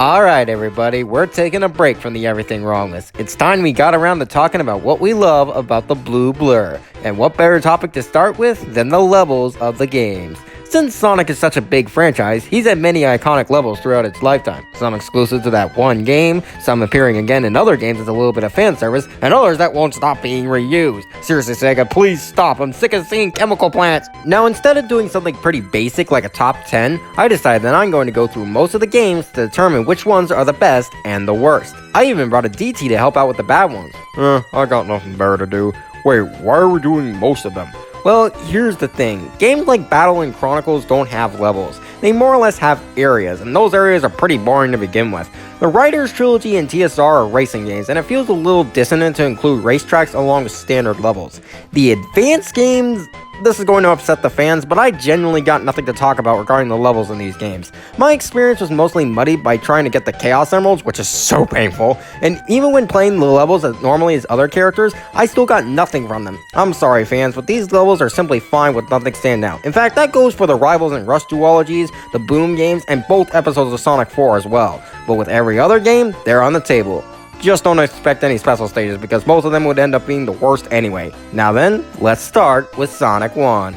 Alright everybody, we're taking a break from the Everything Wrong list. It's time we got around to talking about what we love about the blue blur. And what better topic to start with than the levels of the games. Since Sonic is such a big franchise, he's had many iconic levels throughout its lifetime. Some exclusive to that one game, some appearing again in other games as a little bit of fan service, and others that won't stop being reused. Seriously Sega, please stop, I'm sick of seeing chemical plants! Now instead of doing something pretty basic like a top 10, I decided that I'm going to go through most of the games to determine which ones are the best and the worst. I even brought a DT to help out with the bad ones. I got nothing better to do. Wait, why are we doing most of them? Well, here's the thing. Games like Battle and Chronicles don't have levels. They more or less have areas, and those areas are pretty boring to begin with. The Riders Trilogy and TSR are racing games, and it feels a little dissonant to include racetracks along with standard levels. The advanced games, this is going to upset the fans, but I genuinely got nothing to talk about regarding the levels in these games. My experience was mostly muddied by trying to get the Chaos Emeralds, which is so painful, and even when playing the levels as normally as other characters, I still got nothing from them. I'm sorry fans, but these levels are simply fine with nothing standing out. In fact, that goes for the Rivals and Rush duologies, the Boom games, and both episodes of Sonic 4 as well. But with every other game, they're on the table. Just don't expect any special stages because most of them would end up being the worst anyway. Now then, let's start with Sonic 1.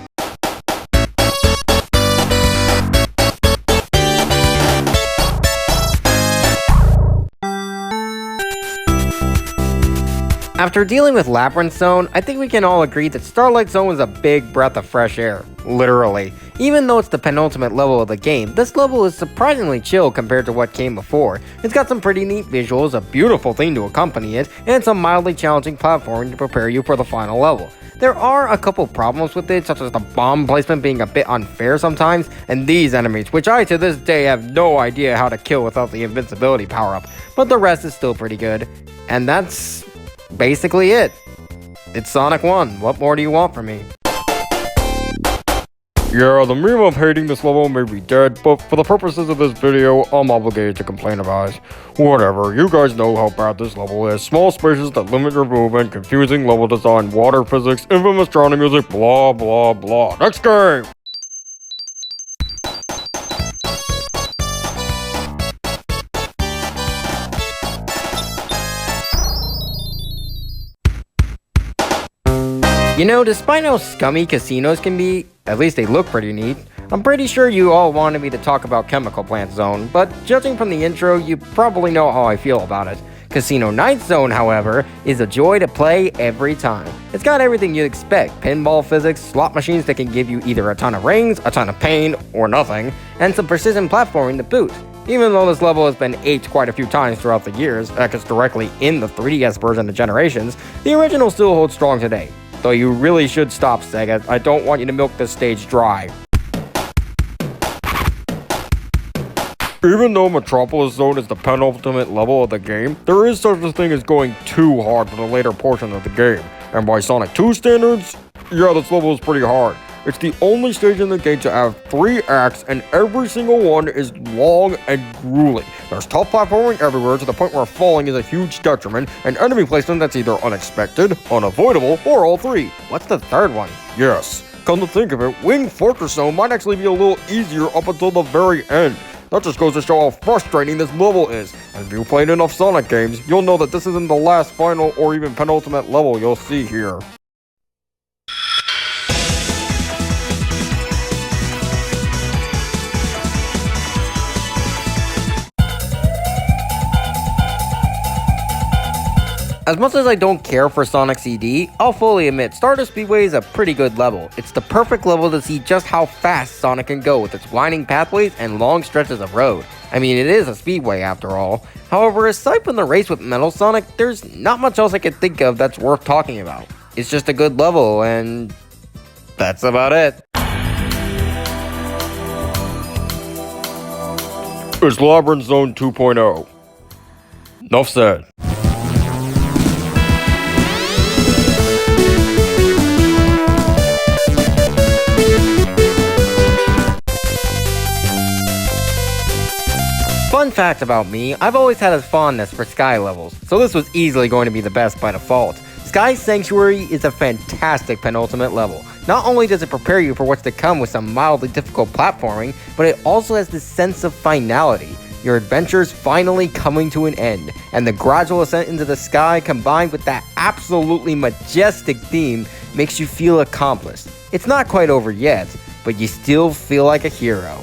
After dealing with Labyrinth Zone, I think we can all agree that Starlight Zone was a big breath of fresh air. Literally. Even though it's the penultimate level of the game, this level is surprisingly chill compared to what came before. It's got some pretty neat visuals, a beautiful theme to accompany it, and some mildly challenging platforming to prepare you for the final level. There are a couple problems with it, such as the bomb placement being a bit unfair sometimes, and these enemies, which I to this day have no idea how to kill without the invincibility power-up, but the rest is still pretty good. And that's basically it. It's Sonic 1, what more do you want from me? Yeah, the meme of hating this level may be dead, but for the purposes of this video, I'm obligated to complain about it. Whatever, you guys know how bad this level is. Small spaces that limit your movement, confusing level design, water physics, infamous drowning music, blah blah blah. Next game! You know, despite how scummy casinos can be, at least they look pretty neat, I'm pretty sure you all wanted me to talk about Chemical Plant Zone, but judging from the intro, you probably know how I feel about it. Casino Night Zone, however, is a joy to play every time. It's got everything you'd expect, pinball physics, slot machines that can give you either a ton of rings, a ton of pain, or nothing, and some precision platforming to boot. Even though this level has been aped quite a few times throughout the years, heck, it's directly in the 3DS version of Generations, the original still holds strong today. Though you really should stop, Sega. I don't want you to milk this stage dry. Even though Metropolis Zone is the penultimate level of the game, there is such a thing as going too hard for the later portion of the game. And by Sonic 2 standards, yeah, this level is pretty hard. It's the only stage in the game to have 3 acts, and every single one is long and grueling. There's tough platforming everywhere to the point where falling is a huge detriment, and enemy placement that's either unexpected, unavoidable, or all 3. What's the third one? Yes, come to think of it, Wing Fortress Zone might actually be a little easier up until the very end. That just goes to show how frustrating this level is. And if you've played enough Sonic games, you'll know that this isn't the last, final, or even penultimate level you'll see here. As much as I don't care for Sonic CD, I'll fully admit Stardust Speedway is a pretty good level. It's the perfect level to see just how fast Sonic can go with its winding pathways and long stretches of road. I mean, it is a speedway after all. However, aside from the race with Metal Sonic, there's not much else I can think of that's worth talking about. It's just a good level, and that's about it. It's Labyrinth Zone 2.0. Enough said. Fun fact about me, I've always had a fondness for Sky levels, so this was easily going to be the best by default. Sky Sanctuary is a fantastic penultimate level. Not only does it prepare you for what's to come with some mildly difficult platforming, but it also has this sense of finality. your adventure's finally coming to an end, and the gradual ascent into the sky combined with that absolutely majestic theme makes you feel accomplished. It's not quite over yet, but you still feel like a hero.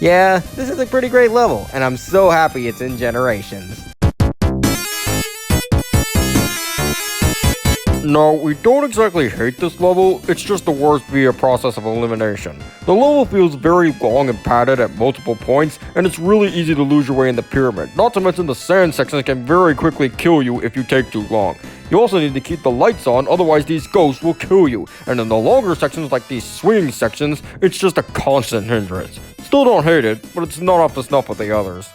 Yeah, this is a pretty great level, and I'm so happy it's in Generations. No, we don't exactly hate this level, it's just the worst via process of elimination. The level feels very long and padded at multiple points, and it's really easy to lose your way in the pyramid, not to mention the sand sections can very quickly kill you if you take too long. You also need to keep the lights on, otherwise these ghosts will kill you, and in the longer sections like these swing sections, it's just a constant hindrance. Still don't hate it, but it's not up to snuff with the others.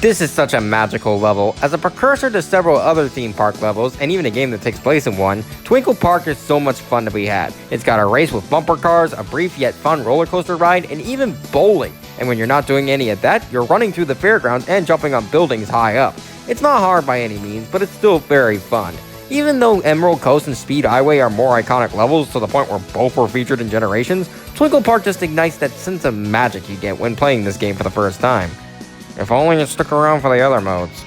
This is such a magical level. As a precursor to several other theme park levels, and even a game that takes place in one, Twinkle Park is so much fun to be had. It's got a race with bumper cars, a brief yet fun roller coaster ride, and even bowling. And when you're not doing any of that, you're running through the fairgrounds and jumping on buildings high up. It's not hard by any means, but it's still very fun. Even though Emerald Coast and Speed Highway are more iconic levels to the point where both were featured in Generations, Twinkle Park just ignites that sense of magic you get when playing this game for the first time. If only it stuck around for the other modes.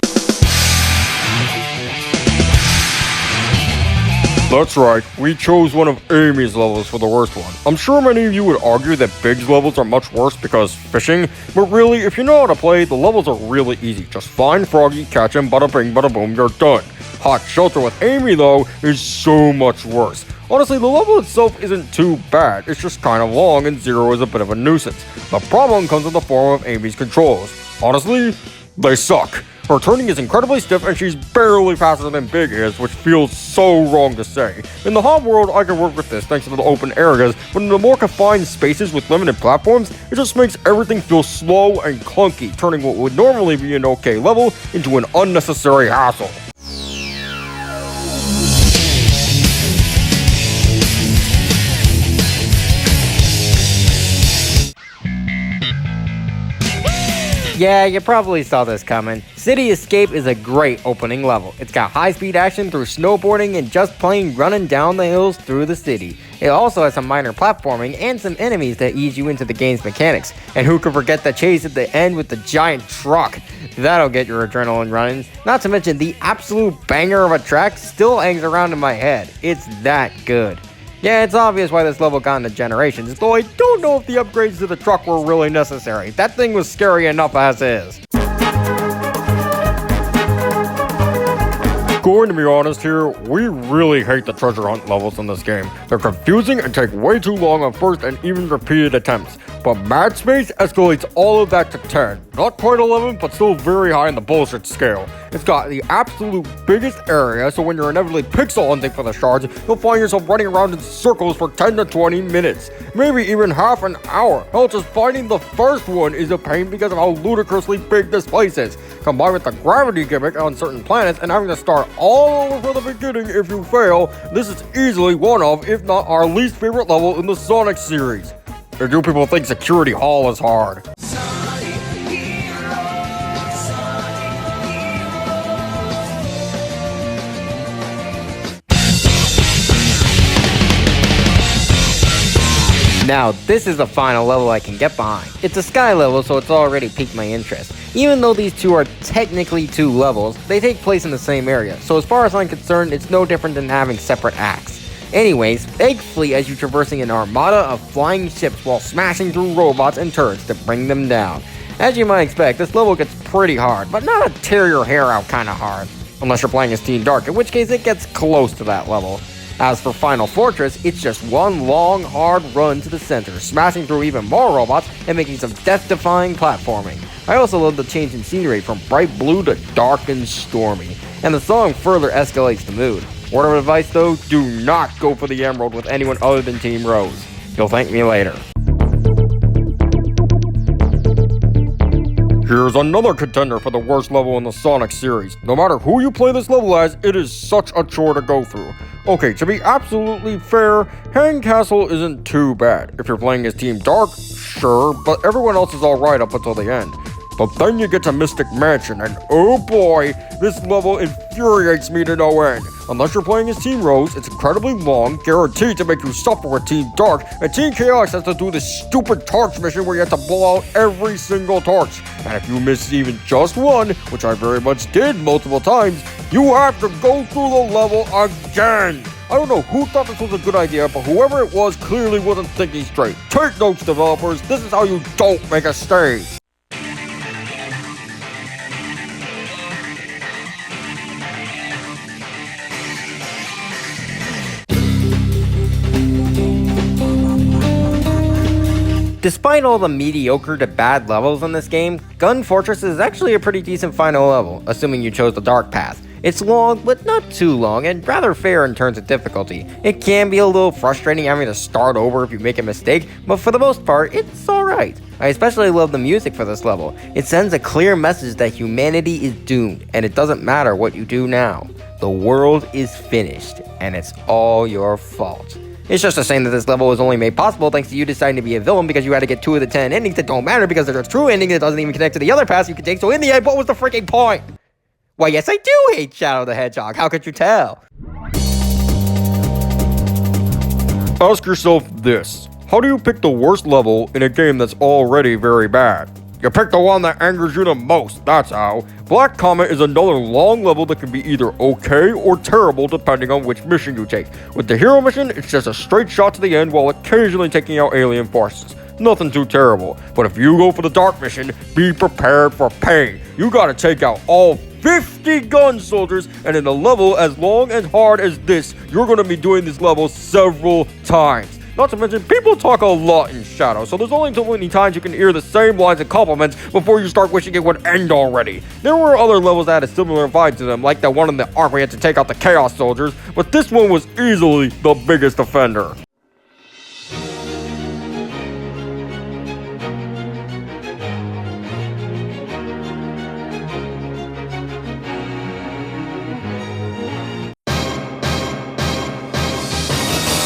That's right, we chose one of Amy's levels for the worst one. I'm sure many of you would argue that Big's levels are much worse because fishing, but really, if you know how to play, the levels are really easy. Just find Froggy, catch him, bada bing, bada boom, you're done. Hot Shelter with Amy, though, is so much worse. Honestly, the level itself isn't too bad, it's just kind of long and Zero is a bit of a nuisance. The problem comes in the form of Amy's controls. Honestly, they suck. Her turning is incredibly stiff and she's barely faster than Big is, which feels so wrong to say. In the hot world, I can work with this thanks to the open areas, but in the more confined spaces with limited platforms, it just makes everything feel slow and clunky, turning what would normally be an okay level into an unnecessary hassle. Yeah, you probably saw this coming. City Escape is a great opening level. It's got high-speed action through snowboarding and just plain running down the hills through the city. It also has some minor platforming and some enemies that ease you into the game's mechanics. And who could forget the chase at the end with the giant truck? That'll get your adrenaline running. Not to mention the absolute banger of a track still hangs around in my head. It's that good. Yeah, it's obvious why this level got into Generations, though I don't know if the upgrades to the truck were really necessary. That thing was scary enough as is. Going to be honest here, we really hate the treasure hunt levels in this game. They're confusing and take way too long on first and even repeated attempts. But Mad Space escalates all of that to 10. Not quite 11, but still very high in the bullshit scale. It's got the absolute biggest area, so when you're inevitably pixel hunting for the shards, you'll find yourself running around in circles for 10 to 20 minutes. Maybe even half an hour. Hell, just finding the first one is a pain because of how ludicrously big this place is. Combined with the gravity gimmick on certain planets and having to start all over from the beginning if you fail, this is easily one of, if not our least favorite level in the Sonic series. Or do people think Security Hall is hard? Now, this is the final level I can get behind. It's a sky level, so it's already piqued my interest. Even though these two are technically two levels, they take place in the same area, so as far as I'm concerned, it's no different than having separate acts. Anyways, egg flee as you traversing an armada of flying ships while smashing through robots and turrets to bring them down. As you might expect, this level gets pretty hard, but not a tear your hair out kind of hard. Unless you're playing as Team Dark, in which case it gets close to that level. As for Final Fortress, it's just one long, hard run to the center, smashing through even more robots and making some death-defying platforming. I also love the change in scenery from bright blue to dark and stormy, and the song further escalates the mood. Word of advice though, do not go for the Emerald with anyone other than Team Rose. You'll thank me later. Here's another contender for the worst level in the Sonic series. No matter who you play this level as, it is such a chore to go through. Okay, to be absolutely fair, Hang Castle isn't too bad. If you're playing as Team Dark, sure, but everyone else is alright up until the end. But then you get to Mystic Mansion, and oh boy, this level infuriates me to no end. Unless you're playing as Team Rose, it's incredibly long, guaranteed to make you suffer with Team Dark, and Team Chaos has to do this stupid torch mission where you have to blow out every single torch. And if you miss even just one, which I very much did multiple times, you have to go through the level again. I don't know who thought this was a good idea, but whoever it was clearly wasn't thinking straight. Take notes, developers. This is how you don't make a stage. Despite all the mediocre to bad levels in this game, Gun Fortress is actually a pretty decent final level, assuming you chose the dark path. It's long, but not too long, and rather fair in terms of difficulty. It can be a little frustrating having to start over if you make a mistake, but for the most part, it's alright. I especially love the music for this level. It sends a clear message that humanity is doomed, and it doesn't matter what you do now. The world is finished, and it's all your fault. It's just a shame that this level was only made possible thanks to you deciding to be a villain because you had to get 2 of the 10 endings that don't matter because there's a true ending that doesn't even connect to the other paths you can take, so in the end, what was the freaking point? Why, yes, I do hate Shadow the Hedgehog. How could you tell? Ask yourself this. How do you pick the worst level in a game that's already very bad? You pick the one that angers you the most, that's how. Black Comet is another long level that can be either okay or terrible depending on which mission you take. With the hero mission, it's just a straight shot to the end while occasionally taking out alien forces. Nothing too terrible. But if you go for the dark mission, be prepared for pain. You gotta take out all 50 gun soldiers, and in a level as long and hard as this, you're gonna be doing this level several times. Not to mention, people talk a lot in Shadow, so there's only so many times you can hear the same lines and compliments before you start wishing it would end already. There were other levels that had a similar vibe to them, like that one in the Ark where you had to take out the Chaos Soldiers, but this one was easily the biggest offender.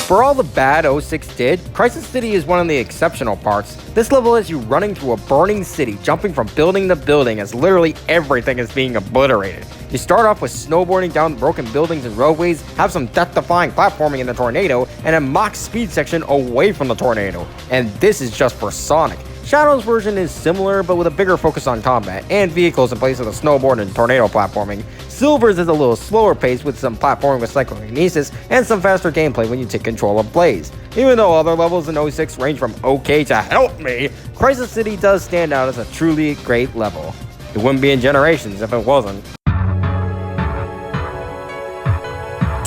For all the bad 06 did, Crisis City is one of the exceptional parts. This level has you running through a burning city, jumping from building to building as literally everything is being obliterated. You start off with snowboarding down broken buildings and roadways, have some death-defying platforming in the tornado, and a mock speed section away from the tornado. And this is just for Sonic. Shadow's version is similar, but with a bigger focus on combat, and vehicles in place of the snowboard and tornado platforming. Silver's is a little slower pace with some platforming with psychokinesis, and some faster gameplay when you take control of Blaze. Even though other levels in 06 range from okay to help me, Crisis City does stand out as a truly great level. It wouldn't be in Generations if it wasn't.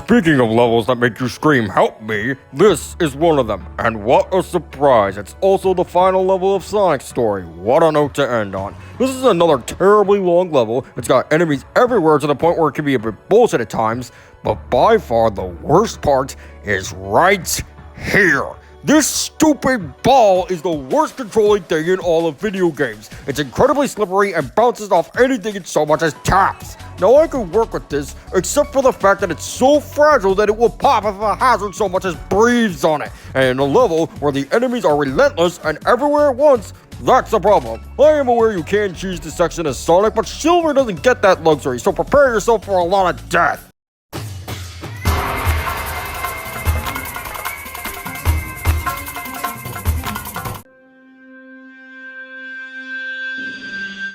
Speaking of levels that make you scream, help me, this is one of them. And what a surprise, it's also the final level of Sonic's story. What a note to end on. This is another terribly long level. It's got enemies everywhere to the point where it can be a bit bullshit at times. But by far the worst part is right here. This stupid ball is the worst controlling thing in all of video games. It's incredibly slippery and bounces off anything it so much as taps. Now I can work with this, except for the fact that it's so fragile that it will pop if a hazard so much as breathes on it. And in a level where the enemies are relentless and everywhere at once, that's a problem. I am aware you can choose this section as Sonic, but Silver doesn't get that luxury, so prepare yourself for a lot of death.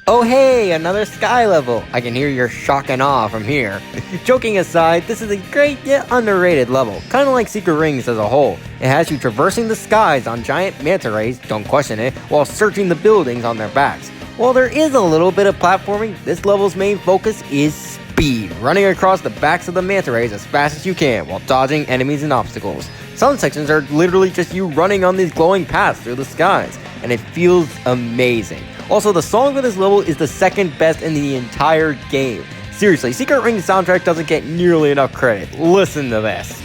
Oh hey, another sky level. I can hear your shock and awe from here. Joking aside, this is a great yet underrated level, kinda like Secret Rings as a whole. It has you traversing the skies on giant manta rays, don't question it, while searching the buildings on their backs. While there is a little bit of platforming, this level's main focus is speed, running across the backs of the manta rays as fast as you can while dodging enemies and obstacles. Some sections are literally just you running on these glowing paths through the skies, and it feels amazing. Also, the song for this level is the second best in the entire game. Seriously, Secret Rings soundtrack doesn't get nearly enough credit. Listen to this.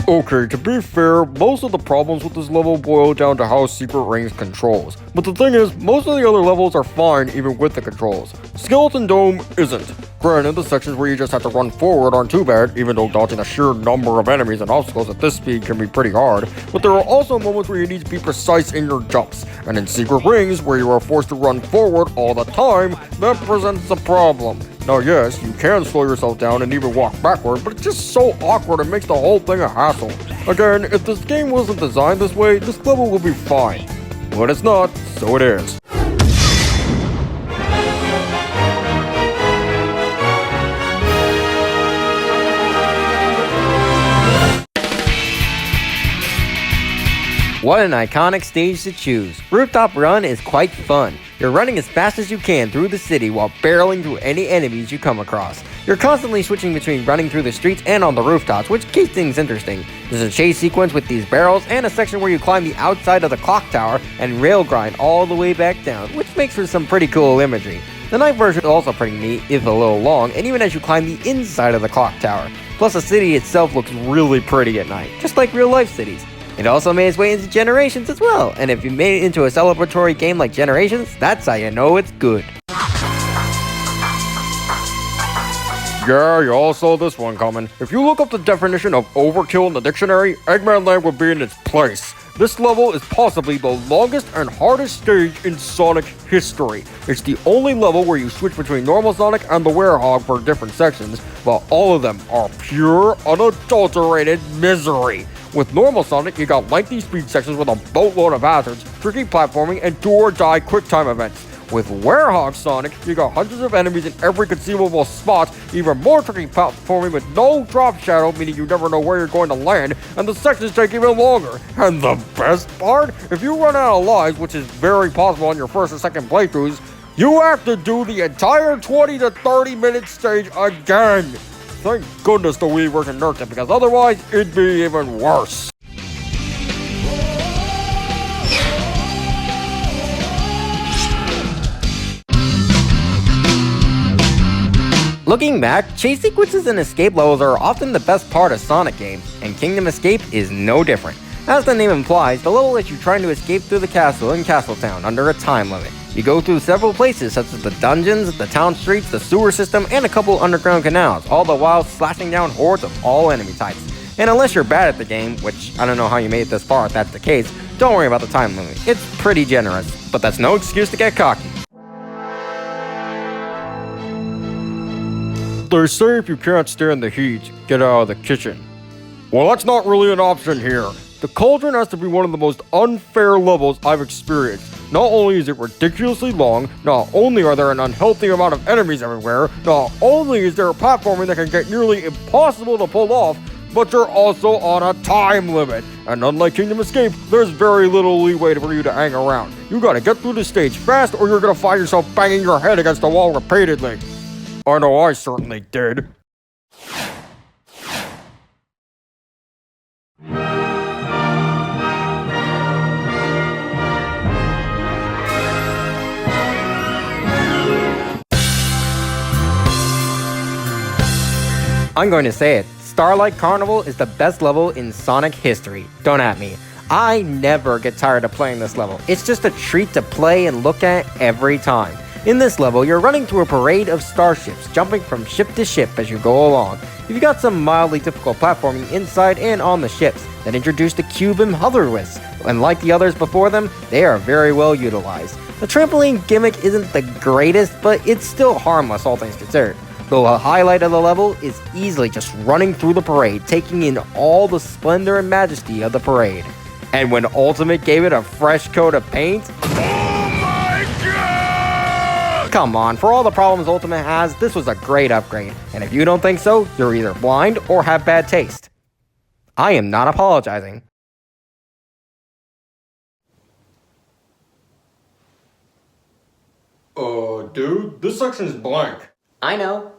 Okay, to be fair, most of the problems with this level boil down to how Secret Rings controls. But the thing is, most of the other levels are fine even with the controls. Skeleton Dome isn't. Granted, the sections where you just have to run forward aren't too bad, even though dodging a sheer number of enemies and obstacles at this speed can be pretty hard. But there are also moments where you need to be precise in your jumps. And in Secret Rings, where you are forced to run forward all the time, that presents a problem. Now yes, you can slow yourself down and even walk backward, but it's just so awkward it makes the whole thing a hassle. Again, if this game wasn't designed this way, this level will be fine. But it's not, so it is. What an iconic stage to choose. Rooftop Run is quite fun. You're running as fast as you can through the city while barreling through any enemies you come across. You're constantly switching between running through the streets and on the rooftops, which keeps things interesting. There's a chase sequence with these barrels and a section where you climb the outside of the clock tower and rail grind all the way back down, which makes for some pretty cool imagery. The night version is also pretty neat, if a little long, and even as you climb the inside of the clock tower. Plus the city itself looks really pretty at night, just like real life cities. It also made its way into Generations as well, and if you made it into a celebratory game like Generations, that's how you know it's good. Yeah, you all saw this one coming. If you look up the definition of overkill in the dictionary, MegamanNG would be in its place. This level is possibly the longest and hardest stage in Sonic history. It's the only level where you switch between normal Sonic and the Werehog for different sections, but all of them are pure, unadulterated misery. With normal Sonic, you got lengthy speed sections with a boatload of hazards, tricky platforming, and do-or-die quick-time events. With Werehog Sonic, you got hundreds of enemies in every conceivable spot, even more tricky platforming with no drop shadow, meaning you never know where you're going to land, and the sections take even longer. And the best part? If you run out of lives, which is very possible on your first or second playthroughs, you have to do the entire 20 to 30 minute stage again. Thank goodness the Wii version nerfed it, because otherwise it'd be even worse. Looking back, chase sequences and escape levels are often the best part of Sonic games, and Kingdom Escape is no different. As the name implies, the level lets you trying to escape through the castle in Castletown under a time limit. You go through several places such as the dungeons, the town streets, the sewer system, and a couple underground canals, all the while slashing down hordes of all enemy types. And unless you're bad at the game, which I don't know how you made it this far if that's the case, don't worry about the time limit. It's pretty generous, but that's no excuse to get cocky. They say if you can't stand the heat, get out of the kitchen. Well, that's not really an option here. The Cauldron has to be one of the most unfair levels I've experienced. Not only is it ridiculously long, not only are there an unhealthy amount of enemies everywhere, not only is there platforming that can get nearly impossible to pull off, but you're also on a time limit. And unlike Kingdom Escape, there's very little leeway for you to hang around. You gotta get through the stage fast or you're gonna find yourself banging your head against the wall repeatedly. I know I certainly did. I'm going to say it, Starlight Carnival is the best level in Sonic history. Don't at me. I never get tired of playing this level. It's just a treat to play and look at every time. In this level, you're running through a parade of starships, jumping from ship to ship as you go along. You've got some mildly difficult platforming inside and on the ships that introduce the cube and hover whisks, and like the others before them, they are very well utilized. The trampoline gimmick isn't the greatest, but it's still harmless all things considered. Though the highlight of the level is easily just running through the parade, taking in all the splendor and majesty of the parade. And when Ultimate gave it a fresh coat of paint, come on, for all the problems Ultimate has, this was a great upgrade. And if you don't think so, you're either blind or have bad taste. I am not apologizing. Dude, this section's blank. I know.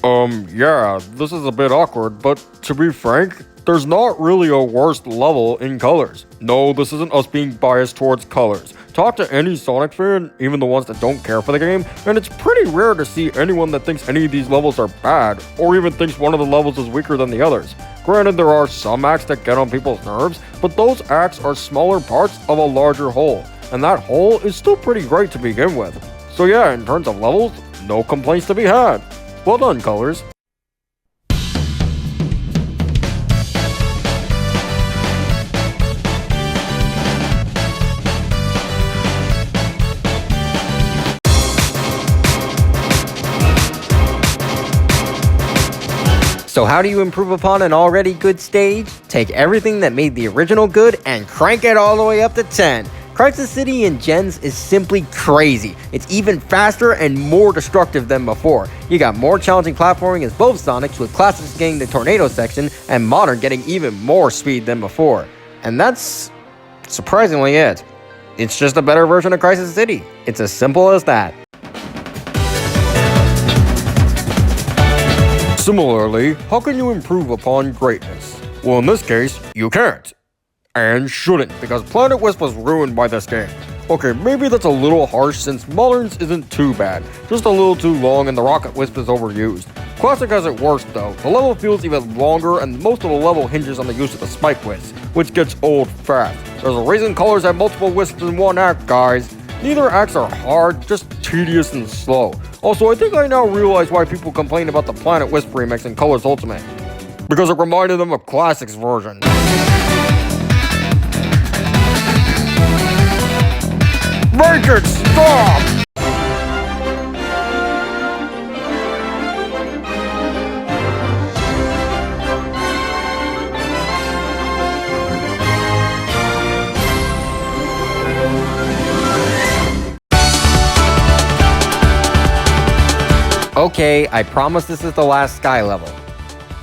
Yeah, this is a bit awkward, but to be frank, there's not really a worst level in colors. No, this isn't us being biased towards colors. Talk to any Sonic fan, even the ones that don't care for the game, and it's pretty rare to see anyone that thinks any of these levels are bad, or even thinks one of the levels is weaker than the others. Granted, there are some acts that get on people's nerves, but those acts are smaller parts of a larger whole, and that whole is still pretty great to begin with. So yeah, in terms of levels, no complaints to be had. Well done, Colors. So how do you improve upon an already good stage? Take everything that made the original good and crank it all the way up to 10. Crisis City in Gens is simply crazy. It's even faster and more destructive than before. You got more challenging platforming as both Sonics, with Classics getting the tornado section and Modern getting even more speed than before. And that's surprisingly it. It's just a better version of Crisis City. It's as simple as that. Similarly, how can you improve upon greatness? Well, in this case, you can't. And shouldn't, because Planet Wisp was ruined by this game. Okay, maybe that's a little harsh since Moderns isn't too bad, just a little too long and the Rocket Wisp is overused. Classic has it worse though. The level feels even longer and most of the level hinges on the use of the Spike Wisp, which gets old fast. There's a reason Colors have multiple wisps in one act, guys. Neither acts are hard, just tedious and slow. Also, I think I now realize why people complain about the Planet Wisp remix in Colors Ultimate. Because it reminded them of Classic's version. Make it stop! Okay, I promise this is the last Sky level.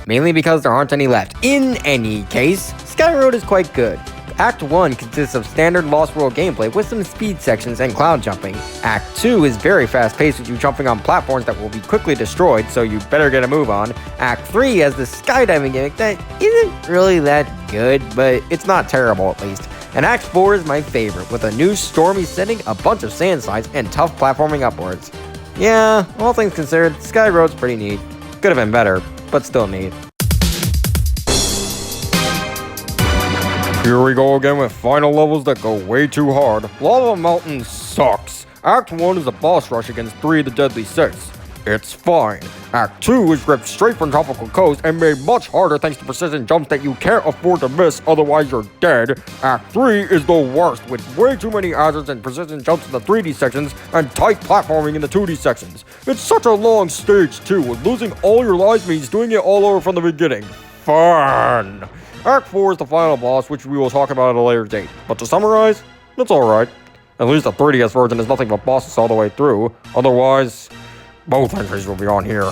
Mainly because there aren't any left. In any case, Sky Road is quite good. Act 1 consists of standard Lost World gameplay with some speed sections and cloud jumping. Act 2 is very fast paced with you jumping on platforms that will be quickly destroyed, so you better get a move on. Act 3 has the skydiving gimmick that isn't really that good, but it's not terrible at least. And Act 4 is my favorite, with a new stormy setting, a bunch of sand slides, and tough platforming upwards. Yeah, all things considered, Sky Road's pretty neat. Could have been better, but still neat. Here we go again with final levels that go way too hard. Lava Mountain sucks. Act 1 is a boss rush against 3 of the Deadly 6. It's fine. Act 2 is ripped straight from Tropical Coast and made much harder thanks to precision jumps that you can't afford to miss, otherwise you're dead. Act 3 is the worst, with way too many hazards and precision jumps in the 3D sections and tight platforming in the 2D sections. It's such a long stage too, with losing all your lives means doing it all over from the beginning. Fun! Act 4 is the final boss, which we will talk about at a later date. But to summarize, it's alright. At least the 3DS version is nothing but bosses all the way through. Otherwise, both entries will be on here.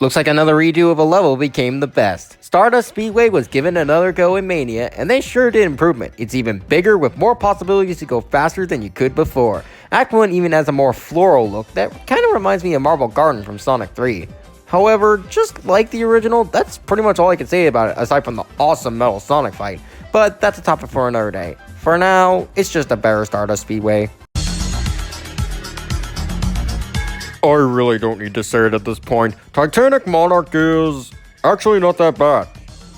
Looks like another redo of a level became the best. Stardust Speedway was given another go in Mania, and they sure did improvement. It's even bigger with more possibilities to go faster than you could before. Act 1 even has a more floral look that kind of reminds me of Marble Garden from Sonic 3. However, just like the original, that's pretty much all I can say about it aside from the awesome Metal Sonic fight. But that's a topic for another day. For now, it's just a better Stardust Speedway. I really don't need to say it at this point. Titanic Monarch is actually not that bad.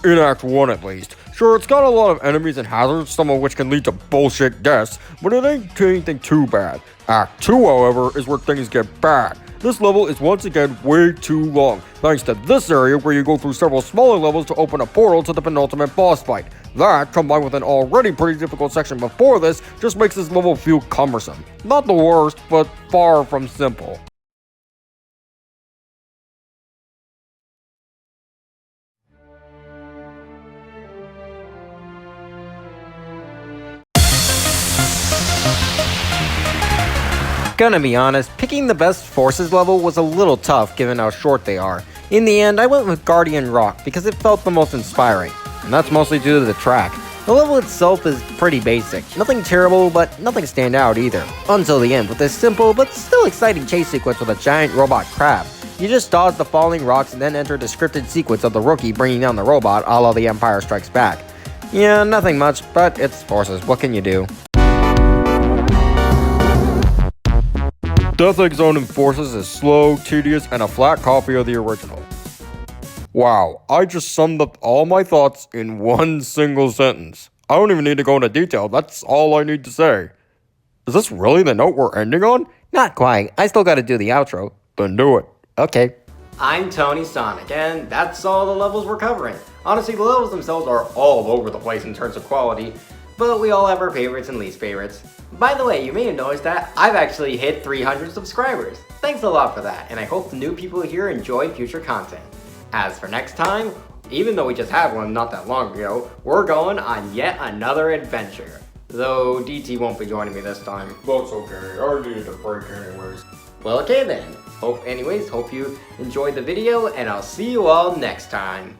In Act 1 at least. Sure, it's got a lot of enemies and hazards, some of which can lead to bullshit deaths, but it ain't anything too bad. Act 2, however, is where things get bad. This level is once again way too long, thanks to this area where you go through several smaller levels to open a portal to the penultimate boss fight. That, combined with an already pretty difficult section before this, just makes this level feel cumbersome. Not the worst, but far from simple. Gonna be honest, picking the best Forces level was a little tough given how short they are. In the end, I went with Guardian Rock because it felt the most inspiring, and that's mostly due to the track. The level itself is pretty basic, nothing terrible, but nothing stand out either. Until the end with this simple but still exciting chase sequence with a giant robot crab. You just dodge the falling rocks and then enter the scripted sequence of the rookie bringing down the robot a la The Empire Strikes Back. Yeah, nothing much, but it's Forces, what can you do? Death Egg Zone in Forces is slow, tedious, and a flat copy of the original. Wow, I just summed up all my thoughts in one single sentence. I don't even need to go into detail, that's all I need to say. Is this really the note we're ending on? Not quite, I still gotta do the outro. Then do it. Okay. I'm Tony Sonic, and that's all the levels we're covering. Honestly, the levels themselves are all over the place in terms of quality, but we all have our favorites and least favorites. By the way, you may have noticed that I've actually hit 300 subscribers. Thanks a lot for that, and I hope the new people here enjoy future content. As for next time, even though we just had one not that long ago, we're going on yet another adventure. Though DT won't be joining me this time. That's okay, I needed a break anyways. Well, okay then. Hope you enjoyed the video, and I'll see you all next time.